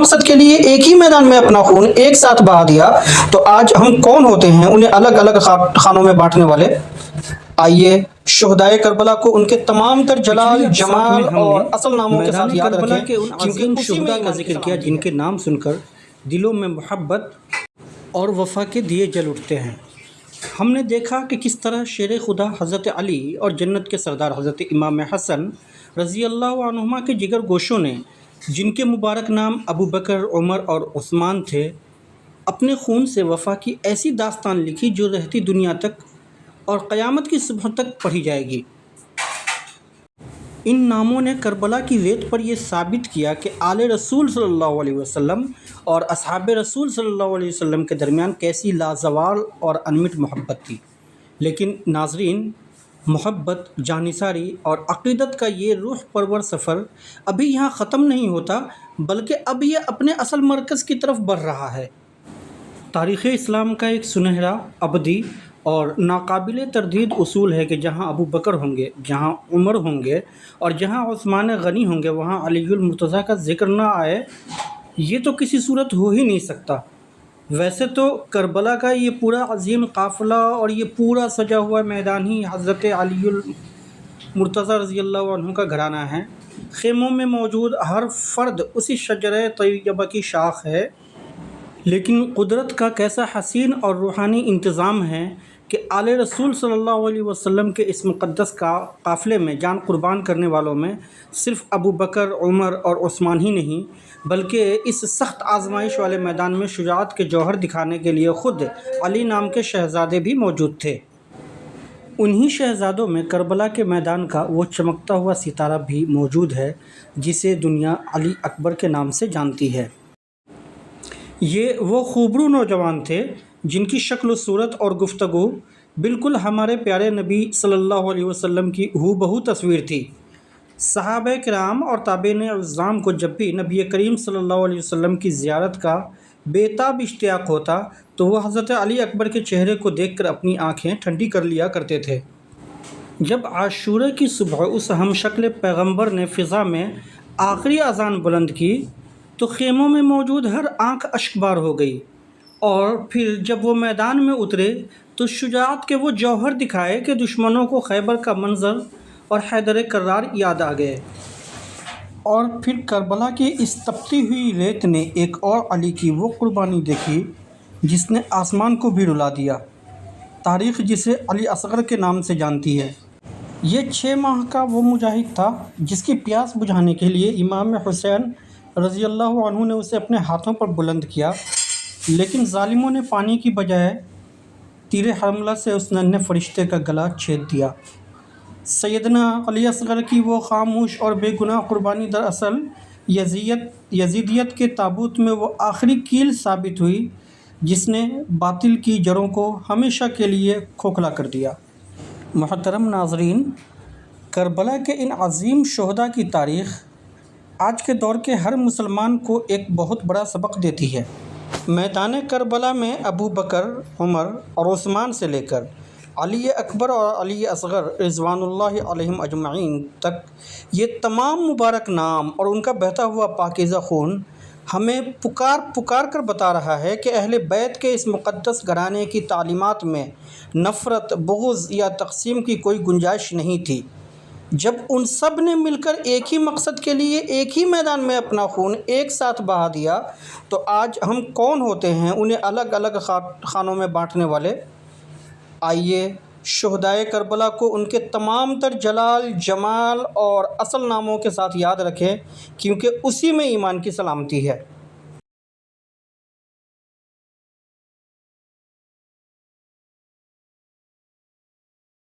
مقصد کے لیے ایک ہی میدان میں اپنا خون ایک ساتھ بہا دیا تو آج ہم کون ہوتے ہیں انہیں الگ الگ خانوں میں بانٹنے والے؟ آئیے شہدائے کربلا کو ان کے تمام تر جلال، جمال اور اصل ناموں کے ساتھ یاد رکھیں، کے ان عظیم شہداء کا ذکر کیا جن کے نام سن کر دلوں میں محبت اور وفا کے دیے جل اٹھتے ہیں۔ ہم نے دیکھا کہ کس طرح شیر خدا حضرت علی اور جنت کے سردار حضرت امام حسن رضی اللہ عنہما کے جگر گوشوں نے، جن کے مبارک نام ابو بکر، عمر اور عثمان تھے، اپنے خون سے وفا کی ایسی داستان لکھی جو رہتی دنیا تک اور قیامت کی صبح تک پڑھی جائے گی۔ ان ناموں نے کربلا کی ریت پر یہ ثابت کیا کہ آل رسول صلی اللہ علیہ وسلم اور اصحاب رسول صلی اللہ علیہ وسلم کے درمیان کیسی لازوال اور انمٹ محبت تھی۔ لیکن ناظرین، محبت، جانثاری اور عقیدت کا یہ روح پرور سفر ابھی یہاں ختم نہیں ہوتا، بلکہ اب یہ اپنے اصل مرکز کی طرف بڑھ رہا ہے۔ تاریخ اسلام کا ایک سنہرا، ابدی اور ناقابل تردید اصول ہے کہ جہاں ابو بکر ہوں گے، جہاں عمر ہوں گے اور جہاں عثمان غنی ہوں گے، وہاں علی المرتضیٰ کا ذکر نہ آئے، یہ تو کسی صورت ہو ہی نہیں سکتا۔ ویسے تو کربلا کا یہ پورا عظیم قافلہ اور یہ پورا سجا ہوا میدان ہی حضرت علی المرتضیٰ رضی اللہ عنہ کا گھرانہ ہے۔ خیموں میں موجود ہر فرد اسی شجرہ طیبہ کی شاخ ہے، لیکن قدرت کا کیسا حسین اور روحانی انتظام ہے کہ آل رسول صلی اللہ علیہ وسلم کے اس مقدس قافلے میں جان قربان کرنے والوں میں صرف ابو بکر، عمر اور عثمان ہی نہیں، بلکہ اس سخت آزمائش والے میدان میں شجاعت کے جوہر دکھانے کے لیے خود علی نام کے شہزادے بھی موجود تھے۔ انہی شہزادوں میں کربلا کے میدان کا وہ چمکتا ہوا ستارہ بھی موجود ہے جسے دنیا علی اکبر کے نام سے جانتی ہے۔ یہ وہ خوبرو نوجوان تھے جن کی شکل و صورت اور گفتگو بالکل ہمارے پیارے نبی صلی اللہ علیہ وسلم کی ہو بہو تصویر تھی۔ صحابہ کرام اور تابعین اعظام کو جب بھی نبی کریم صلی اللہ علیہ وسلم کی زیارت کا بے تاب اشتیاق ہوتا تو وہ حضرت علی اکبر کے چہرے کو دیکھ کر اپنی آنکھیں ٹھنڈی کر لیا کرتے تھے۔ جب عاشورہ کی صبح اس ہم شکل پیغمبر نے فضا میں آخری اذان بلند کی تو خیموں میں موجود ہر آنکھ اشکبار ہو گئی، اور پھر جب وہ میدان میں اترے تو شجاعت کے وہ جوہر دکھائے کہ دشمنوں کو خیبر کا منظر اور حیدر کرار یاد آ گئے۔ اور پھر کربلا کی اس تپتی ہوئی ریت نے ایک اور علی کی وہ قربانی دیکھی جس نے آسمان کو بھی رلا دیا۔ تاریخ جسے علی اصغر کے نام سے جانتی ہے، یہ 6 ماہ کا وہ مجاہد تھا جس کی پیاس بجھانے کے لیے امام حسین رضی اللہ عنہ نے اسے اپنے ہاتھوں پر بلند کیا، لیکن ظالموں نے پانی کی بجائے تیر حرملہ سے اس ننھے فرشتے کا گلا چھید دیا۔ سیدنا علی اصغر کی وہ خاموش اور بے گناہ قربانی دراصل یزیدیت کے تابوت میں وہ آخری کیل ثابت ہوئی جس نے باطل کی جڑوں کو ہمیشہ کے لیے کھوکھلا کر دیا۔ محترم ناظرین، کربلا کے ان عظیم شہداء کی تاریخ آج کے دور کے ہر مسلمان کو ایک بہت بڑا سبق دیتی ہے۔ میدان کربلا میں ابو بکر، عمر اور عثمان سے لے کر علی اکبر اور علی اصغر رضوان اللہ علیہم اجمعین تک یہ تمام مبارک نام اور ان کا بہتا ہوا پاکیزہ خون ہمیں پکار کر بتا رہا ہے کہ اہل بیت کے اس مقدس گھرانے کی تعلیمات میں نفرت، بغض یا تقسیم کی کوئی گنجائش نہیں تھی۔ جب ان سب نے مل کر ایک ہی مقصد کے لیے ایک ہی میدان میں اپنا خون ایک ساتھ بہا دیا تو آج ہم کون ہوتے ہیں انہیں الگ الگ خانوں میں بانٹنے والے؟ آئیے شہدائے کربلا کو ان کے تمام تر جلال، جمال اور اصل ناموں کے ساتھ یاد رکھیں، کیونکہ اسی میں ایمان کی سلامتی ہے۔